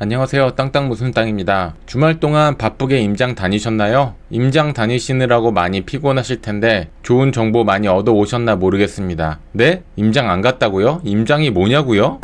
안녕하세요. 땅땅 무슨 땅입니다. 주말 동안 바쁘게 임장 다니셨나요? 임장 다니시느라고 많이 피곤하실 텐데 좋은 정보 많이 얻어 오셨나 모르겠습니다. 네? 임장 안 갔다고요? 임장이 뭐냐고요?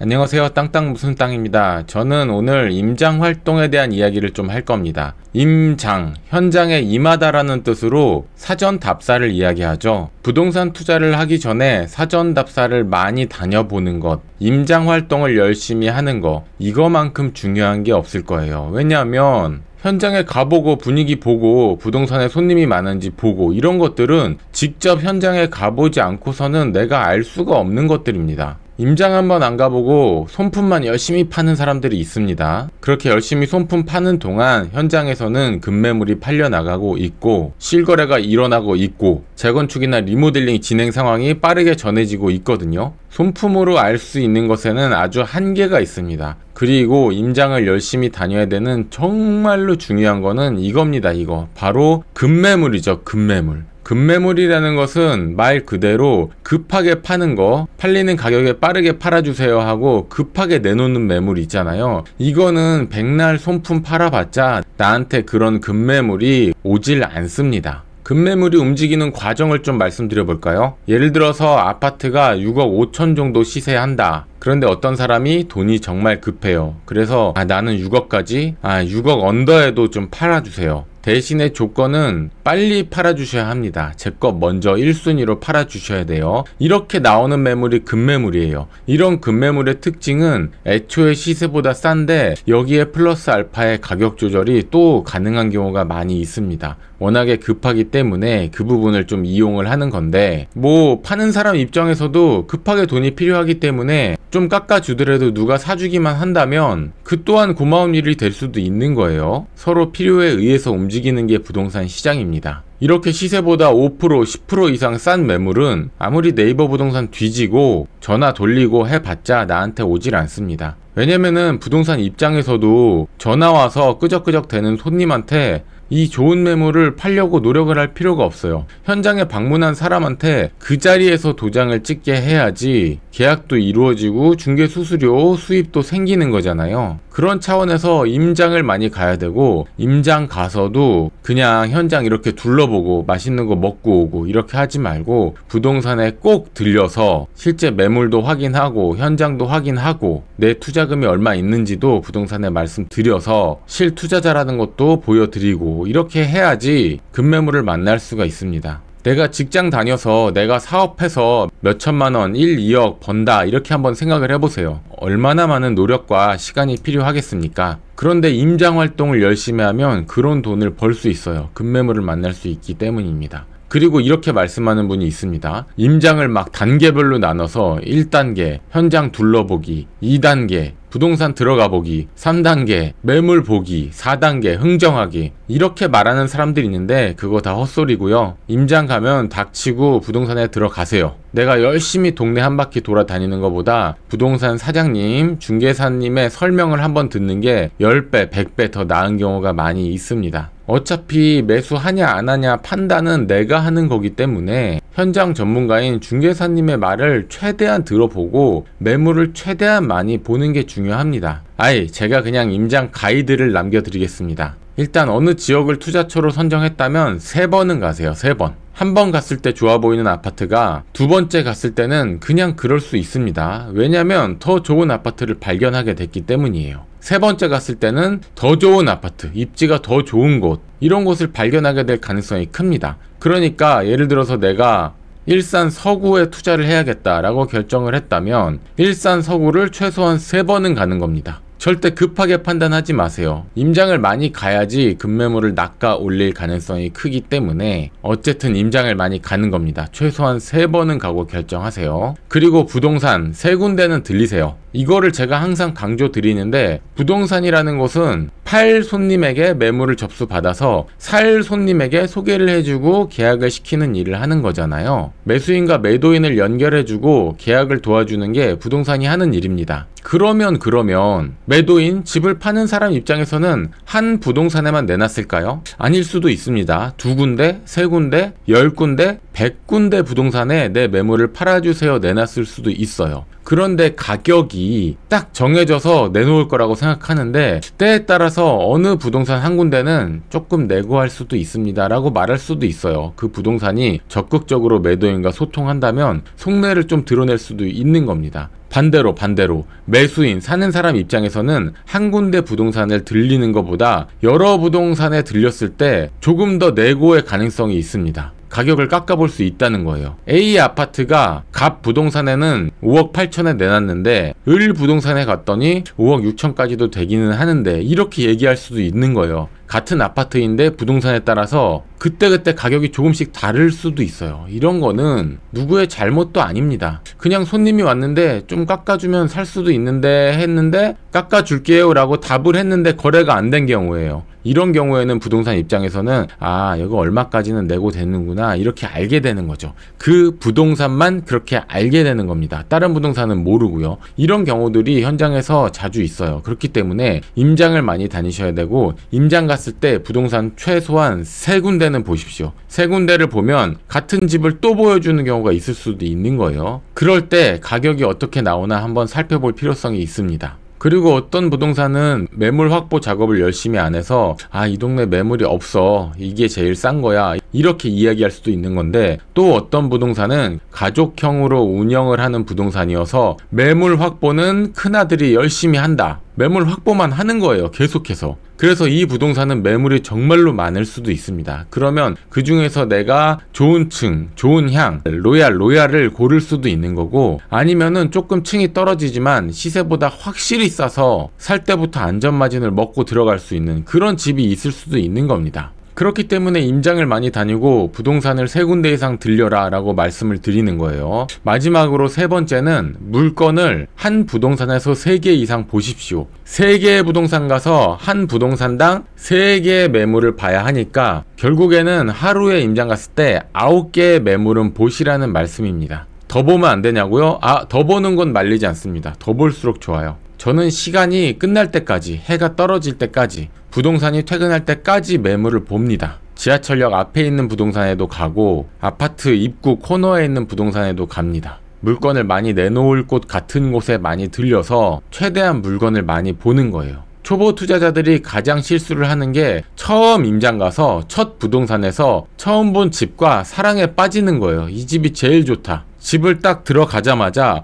안녕하세요. 땅땅 무슨 땅입니다. 저는 오늘 임장 활동에 대한 이야기를 좀 할 겁니다. 임장, 현장에 임하다라는 뜻으로 사전 답사를 이야기하죠. 부동산 투자를 하기 전에 사전 답사를 많이 다녀보는 것, 임장 활동을 열심히 하는 것, 이거만큼 중요한 게 없을 거예요. 왜냐하면 현장에 가보고 분위기 보고 부동산에 손님이 많은지 보고 이런 것들은 직접 현장에 가보지 않고서는 내가 알 수가 없는 것들입니다. 임장 한번 안 가보고 손품만 열심히 파는 사람들이 있습니다. 그렇게 열심히 손품 파는 동안 현장에서는 급매물이 팔려나가고 있고 실거래가 일어나고 있고 재건축이나 리모델링 진행 상황이 빠르게 전해지고 있거든요. 손품으로 알 수 있는 것에는 아주 한계가 있습니다. 그리고 임장을 열심히 다녀야 되는 정말로 중요한 거는 이겁니다. 이거 바로 급매물이죠. 급매물. 급매물이라는 것은 말 그대로 급하게 파는 거, 팔리는 가격에 빠르게 팔아주세요 하고 급하게 내놓는 매물 있잖아요. 이거는 백날 손품 팔아봤자 나한테 그런 급매물이 오질 않습니다. 급매물이 움직이는 과정을 좀 말씀드려 볼까요? 예를 들어서 아파트가 6억 5천 정도 시세한다. 그런데 어떤 사람이 돈이 정말 급해요. 그래서 나는 6억까지 6억 언더에도 좀 팔아주세요. 대신에 조건은 빨리 팔아주셔야 합니다. 제 것 먼저 1순위로 팔아주셔야 돼요. 이렇게 나오는 매물이 급매물이에요. 이런 급매물의 특징은 애초에 시세보다 싼데 여기에 플러스 알파의 가격 조절이 또 가능한 경우가 많이 있습니다. 워낙에 급하기 때문에 그 부분을 좀 이용을 하는 건데 뭐 파는 사람 입장에서도 급하게 돈이 필요하기 때문에 좀 깎아주더라도 누가 사주기만 한다면 그 또한 고마운 일이 될 수도 있는 거예요. 서로 필요에 의해서 움직이는 게 부동산 시장입니다. 이렇게 시세보다 5%, 10% 이상 싼 매물은 아무리 네이버 부동산 뒤지고 전화 돌리고 해봤자 나한테 오질 않습니다. 왜냐면은 부동산 입장에서도 전화 와서 끄적끄적 대는 손님한테 이 좋은 매물을 팔려고 노력을 할 필요가 없어요. 현장에 방문한 사람한테 그 자리에서 도장을 찍게 해야지 계약도 이루어지고 중개수수료 수입도 생기는 거잖아요. 그런 차원에서 임장을 많이 가야 되고 임장 가서도 그냥 현장 이렇게 둘러보고 맛있는 거 먹고 오고 이렇게 하지 말고 부동산에 꼭 들려서 실제 매물도 확인하고 현장도 확인하고 내 투자금이 얼마 있는지도 부동산에 말씀드려서 실투자자라는 것도 보여드리고 이렇게 해야지 급매물을 만날 수가 있습니다. 내가 직장 다녀서 내가 사업해서 몇천만 원, 1, 2억 번다 이렇게 한번 생각을 해보세요. 얼마나 많은 노력과 시간이 필요하겠습니까? 그런데 임장 활동을 열심히 하면 그런 돈을 벌 수 있어요. 급매물을 만날 수 있기 때문입니다. 그리고 이렇게 말씀하는 분이 있습니다. 임장을 막 단계별로 나눠서 1단계 현장 둘러보기, 2단계 부동산 들어가 보기, 3단계 매물 보기, 4단계 흥정하기 이렇게 말하는 사람들이 있는데 그거 다 헛소리고요. 임장 가면 닥치고 부동산에 들어가세요. 내가 열심히 동네 한 바퀴 돌아다니는 것보다 부동산 사장님, 중개사님의 설명을 한번 듣는 게 10배, 100배 더 나은 경우가 많이 있습니다. 어차피 매수하냐 안 하냐 판단은 내가 하는 거기 때문에 현장 전문가인 중개사님의 말을 최대한 들어보고 매물을 최대한 많이 보는 게 중요합니다. 제가 그냥 임장 가이드를 남겨드리겠습니다. 일단 어느 지역을 투자처로 선정했다면 3번은 가세요. 3번. 한 번 갔을 때 좋아 보이는 아파트가 두 번째 갔을 때는 그냥 그럴 수 있습니다. 왜냐면 더 좋은 아파트를 발견하게 됐기 때문이에요. 세 번째 갔을 때는 더 좋은 아파트, 입지가 더 좋은 곳 이런 곳을 발견하게 될 가능성이 큽니다. 그러니까 예를 들어서 내가 일산 서구에 투자를 해야겠다라고 결정을 했다면 일산 서구를 최소한 3번은 가는 겁니다. 절대 급하게 판단하지 마세요. 임장을 많이 가야지 급매물을 낚아 올릴 가능성이 크기 때문에 어쨌든 임장을 많이 가는 겁니다. 최소한 3번은 가고 결정하세요. 그리고 부동산 3군데는 들리세요. 이거를 제가 항상 강조 드리는데 부동산이라는 것은 팔 손님에게 매물을 접수받아서 살 손님에게 소개를 해주고 계약을 시키는 일을 하는 거잖아요. 매수인과 매도인을 연결해주고 계약을 도와주는 게 부동산이 하는 일입니다. 그러면 매도인, 집을 파는 사람 입장에서는 한 부동산에만 내놨을까요? 아닐 수도 있습니다. 2군데, 3군데, 10군데, 100군데 부동산에 내 매물을 팔아주세요 내놨을 수도 있어요. 그런데 가격이 딱 정해져서 내놓을 거라고 생각하는데 때에 따라서 어느 부동산 한 군데는 조금 내고 할 수도 있습니다 라고 말할 수도 있어요. 그 부동산이 적극적으로 매도인과 소통한다면 속내를 좀 드러낼 수도 있는 겁니다. 반대로 매수인 사는 사람 입장에서는 한 군데 부동산을 들리는 것보다 여러 부동산에 들렸을 때 조금 더 내고의 가능성이 있습니다. 가격을 깎아볼 수 있다는 거예요. A 아파트가 갑 부동산에는 5억 8천에 내놨는데 을 부동산에 갔더니 5억 6천까지도 되기는 하는데 이렇게 얘기할 수도 있는 거예요. 같은 아파트인데 부동산에 따라서 그때그때 가격이 조금씩 다를 수도 있어요. 이런 거는 누구의 잘못도 아닙니다. 그냥 손님이 왔는데 좀 깎아주면 살 수도 있는데 했는데 깎아줄게요 라고 답을 했는데 거래가 안 된 경우예요. 이런 경우에는 부동산 입장에서는 아 이거 얼마까지는 내고 되는구나 이렇게 알게 되는 거죠. 그 부동산만 그렇게 알게 되는 겁니다. 다른 부동산은 모르고요. 이런 경우들이 현장에서 자주 있어요. 그렇기 때문에 임장을 많이 다니셔야 되고 임장 갔을 때 부동산 최소한 3군데는 보십시오. 3군데를 보면 같은 집을 또 보여주는 경우가 있을 수도 있는 거예요. 그럴 때 가격이 어떻게 나오나 한번 살펴볼 필요성이 있습니다. 그리고 어떤 부동산은 매물 확보 작업을 열심히 안 해서 아, 이 동네 매물이 없어. 이게 제일 싼 거야. 이렇게 이야기할 수도 있는 건데 또 어떤 부동산은 가족형으로 운영을 하는 부동산이어서 매물 확보는 큰아들이 열심히 한다. 매물 확보만 하는 거예요. 계속해서. 그래서 이 부동산은 매물이 정말로 많을 수도 있습니다. 그러면 그 중에서 내가 좋은 층, 좋은 향, 로얄을 고를 수도 있는 거고 아니면은 조금 층이 떨어지지만 시세보다 확실히 싸서 살 때부터 안전마진을 먹고 들어갈 수 있는 그런 집이 있을 수도 있는 겁니다. 그렇기 때문에 임장을 많이 다니고 부동산을 3군데 이상 들려라 라고 말씀을 드리는 거예요. 마지막으로 3번째는 물건을 한 부동산에서 3개 이상 보십시오. 3개의 부동산 가서 한 부동산당 3개의 매물을 봐야 하니까 결국에는 하루에 임장 갔을 때 9개의 매물은 보시라는 말씀입니다. 더 보면 안 되냐고요? 더 보는 건 말리지 않습니다. 더 볼수록 좋아요. 저는 시간이 끝날 때까지, 해가 떨어질 때까지, 부동산이 퇴근할 때까지 매물을 봅니다. 지하철역 앞에 있는 부동산에도 가고 아파트 입구 코너에 있는 부동산에도 갑니다. 물건을 많이 내놓을 곳 같은 곳에 많이 들려서 최대한 물건을 많이 보는 거예요. 초보 투자자들이 가장 실수를 하는 게 처음 임장 가서 첫 부동산에서 처음 본 집과 사랑에 빠지는 거예요. 이 집이 제일 좋다. 집을 딱 들어가자마자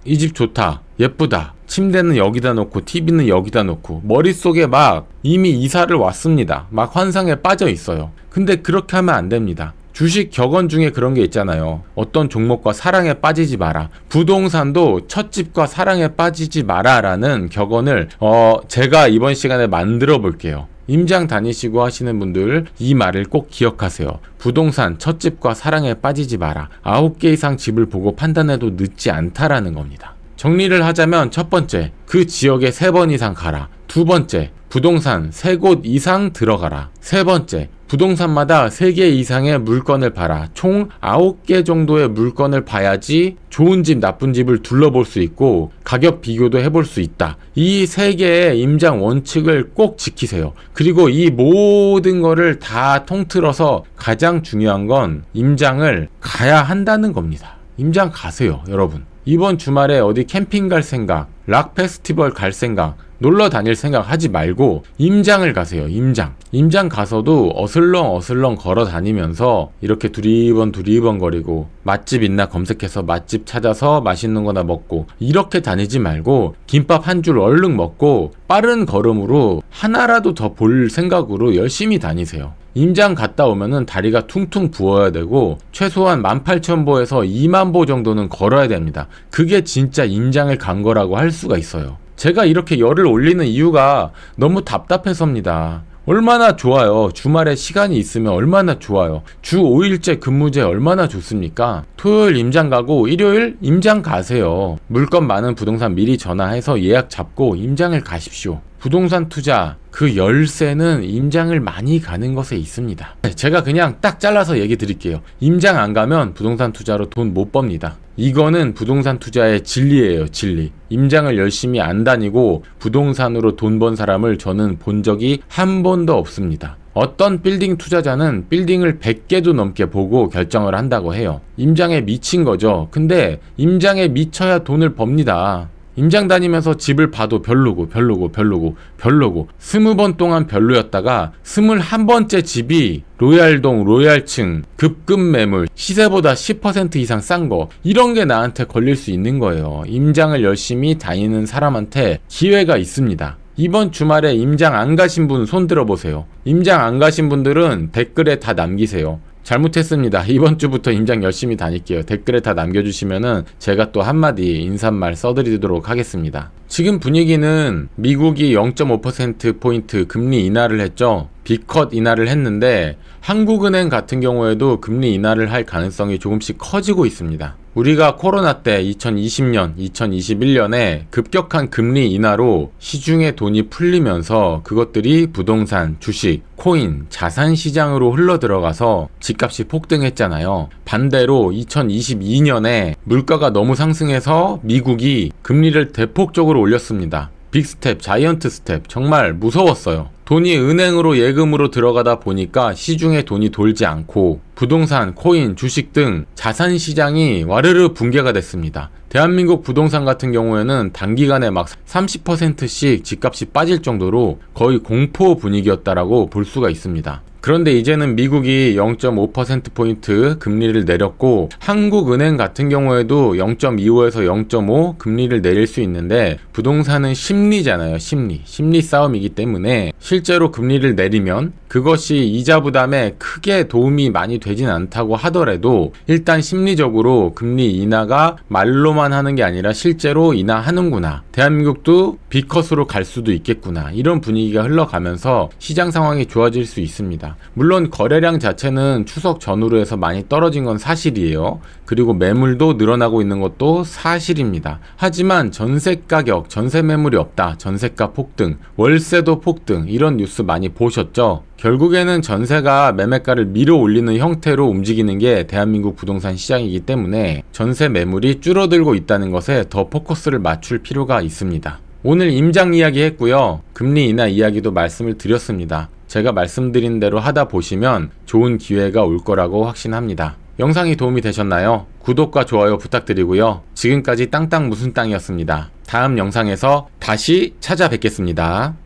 이 집 좋다. 예쁘다. 침대는 여기다 놓고 TV는 여기다 놓고 머릿속에 막 이미 이사를 왔습니다. 막 환상에 빠져 있어요. 근데 그렇게 하면 안 됩니다. 주식 격언 중에 그런 게 있잖아요. 어떤 종목과 사랑에 빠지지 마라. 부동산도 첫 집과 사랑에 빠지지 마라 라는 격언을 제가 이번 시간에 만들어 볼게요. 임장 다니시고 하시는 분들 이 말을 꼭 기억하세요. 부동산 첫 집과 사랑에 빠지지 마라. 9개 이상 집을 보고 판단해도 늦지 않다라는 겁니다. 정리를 하자면 첫 번째, 그 지역에 3번 이상 가라. 두 번째, 부동산 3곳 이상 들어가라. 세 번째, 부동산마다 3개 이상의 물건을 봐라. 총 9개 정도의 물건을 봐야지 좋은 집, 나쁜 집을 둘러볼 수 있고 가격 비교도 해볼 수 있다. 이 3개의 임장 원칙을 꼭 지키세요. 그리고 이 모든 거를 다 통틀어서 가장 중요한 건 임장을 가야 한다는 겁니다. 임장 가세요, 여러분. 이번 주말에 어디 캠핑 갈 생각, 락 페스티벌 갈 생각, 놀러 다닐 생각 하지 말고 임장을 가세요. 임장 가서도 어슬렁 걸어 다니면서 이렇게 두리번 거리고 맛집 있나 검색해서 맛집 찾아서 맛있는 거나 먹고 이렇게 다니지 말고 김밥 한 줄 얼른 먹고 빠른 걸음으로 하나라도 더 볼 생각으로 열심히 다니세요. 임장 갔다 오면은 다리가 퉁퉁 부어야 되고 최소한 18,000보에서 20,000보 정도는 걸어야 됩니다. 그게 진짜 임장을 간 거라고 할 수가 있어요. 제가 이렇게 열을 올리는 이유가 너무 답답해서입니다. 얼마나 좋아요. 주말에 시간이 있으면 얼마나 좋아요. 주 5일째 근무제 얼마나 좋습니까? 토요일 임장 가고 일요일 임장 가세요. 물건 많은 부동산 미리 전화해서 예약 잡고 임장을 가십시오. 부동산 투자 그 열쇠는 임장을 많이 가는 것에 있습니다. 제가 그냥 딱 잘라서 얘기 드릴게요. 임장 안 가면 부동산 투자로 돈 못 법니다. 이거는 부동산 투자의 진리예요, 진리. 임장을 열심히 안 다니고 부동산으로 돈 번 사람을 저는 본 적이 한 번도 없습니다. 어떤 빌딩 투자자는 빌딩을 100개도 넘게 보고 결정을 한다고 해요. 임장에 미친 거죠. 근데 임장에 미쳐야 돈을 법니다. 임장 다니면서 집을 봐도 별로고 20번 동안 별로였다가 21번째 집이 로얄동 로얄층 급급 매물 시세보다 10% 이상 싼 거, 이런 게 나한테 걸릴 수 있는 거예요. 임장을 열심히 다니는 사람한테 기회가 있습니다. 이번 주말에 임장 안 가신 분 손 들어보세요. 임장 안 가신 분들은 댓글에 다 남기세요. 잘못했습니다. 이번 주부터 임장 열심히 다닐게요. 댓글에 다 남겨주시면은 제가 또 한마디 인사말 써드리도록 하겠습니다. 지금 분위기는 미국이 0.5%포인트 금리 인하를 했죠. B컷 인하를 했는데 한국은행 같은 경우에도 금리 인하를 할 가능성이 조금씩 커지고 있습니다. 우리가 코로나 때 2020년, 2021년에 급격한 금리 인하로 시중에 돈이 풀리면서 그것들이 부동산, 주식, 코인, 자산 시장으로 흘러 들어가서 집값이 폭등했잖아요. 반대로 2022년에 물가가 너무 상승해서 미국이 금리를 대폭적으로 올렸습니다. 빅스텝, 자이언트 스텝, 정말 무서웠어요. 돈이 은행으로 예금으로 들어가다 보니까 시중에 돈이 돌지 않고 부동산, 코인, 주식 등 자산 시장이 와르르 붕괴가 됐습니다. 대한민국 부동산 같은 경우에는 단기간에 막 30%씩 집값이 빠질 정도로 거의 공포 분위기였다라고 볼 수가 있습니다. 그런데 이제는 미국이 0.5%포인트 금리를 내렸고 한국은행 같은 경우에도 0.25에서 0.5 금리를 내릴 수 있는데 부동산은 심리잖아요. 심리 싸움이기 때문에 실제로 금리를 내리면 그것이 이자 부담에 크게 도움이 많이 되진 않다고 하더라도 일단 심리적으로 금리 인하가 말로만 하는 게 아니라 실제로 인하하는구나, 대한민국도 B컷으로 갈 수도 있겠구나, 이런 분위기가 흘러가면서 시장 상황이 좋아질 수 있습니다. 물론 거래량 자체는 추석 전후로 해서 많이 떨어진 건 사실이에요. 그리고 매물도 늘어나고 있는 것도 사실입니다. 하지만 전세 가격, 전세 매물이 없다, 전세가 폭등, 월세도 폭등, 이런 뉴스 많이 보셨죠? 결국에는 전세가 매매가를 밀어 올리는 형태로 움직이는 게 대한민국 부동산 시장이기 때문에 전세 매물이 줄어들고 있다는 것에 더 포커스를 맞출 필요가 있습니다. 오늘 임장 이야기 했고요. 금리 인하 이야기도 말씀을 드렸습니다. 제가 말씀드린 대로 하다 보시면 좋은 기회가 올 거라고 확신합니다. 영상이 도움이 되셨나요? 구독과 좋아요 부탁드리고요. 지금까지 땅땅 무슨 땅이었습니다. 다음 영상에서 다시 찾아뵙겠습니다.